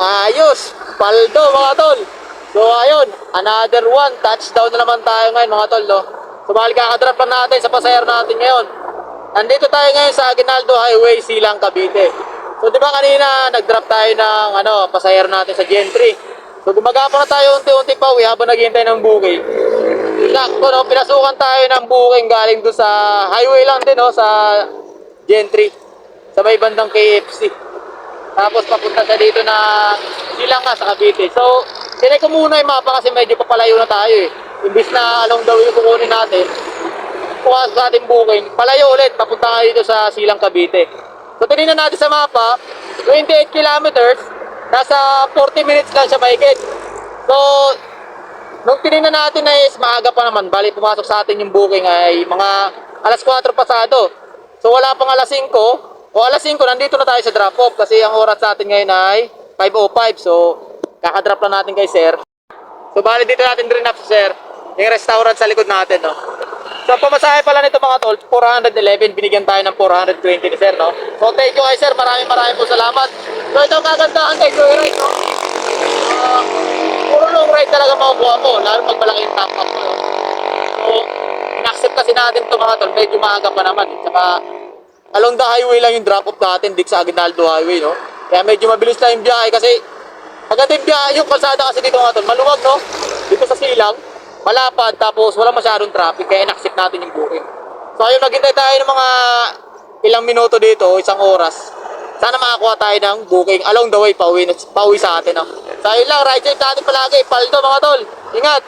Ayos! Paldo mga tol! So ayun, another one. Touchdown na naman tayo ngayon mga tol, no? So bali kakadrop lang natin sa pasahero natin ngayon. Nandito tayo ngayon sa Aguinaldo Highway, Silang, Cavite. So di ba kanina nag-drop tayo ng pasahero natin sa Gentry. So gumagapa na tayo unti-unti pa uwi habang naghihintay ng booking. Sakto, no? Pinasukan tayo ng booking galing doon sa highway lang din, no? Sa Gentry. Sa may bandang KFC. Tapos papunta siya dito na Silang nga sa Cavite. So, tinay ko muna yung mapa kasi medyo papalayo na tayo eh. Imbis na along the way yung kukunin natin, kuha sa ating booking, palayo ulit, papunta nga dito sa Silang, Cavite. So, tinignan natin sa mapa, 28 kilometers, nasa 40 minutes lang siya mahigit. So, nung tinignan natin na is maaga pa naman, bali pumasok sa atin yung booking ay mga alas 4 pasado. So, wala pang alas 5. O alas 5, nandito na tayo sa drop-off kasi ang oras natin ngayon ay 5:05. So, kakadrop lang natin kay sir. So, bali dito natin rin up sir. Yung restaurant sa likod natin, no? So, pamasahe pala nito mga tol, 411. Binigyan tayo ng 420 ni sir, no? So, thank you kay sir. Maraming po salamat. So, ito ang kagandahan kay Joyride, no? Puro long ride talaga makukuha mo, lalo pag malaki yung top up mo, no? So, in-accept kasi natin ito mga tol. Medyo maaga pa naman, eh. Tsaka, along the highway lang yung drop-off natin, dik sa Aguinaldo Highway, no? Kaya medyo mabilis lang yung biyahe kasi maganda yung biyahe, yung kalsada kasi dito nga tol, maluwag, no? Dito sa Silang, malapad, tapos wala masyadong traffic, kaya in-accept natin yung booking. So ayun, maghintay tayo ng mga ilang minuto dito, isang oras. Sana makakuha tayo ng booking along the way, pauwi sa atin, no? So ayun lang, ride safe natin palagi, paldo mga tol. Ingat!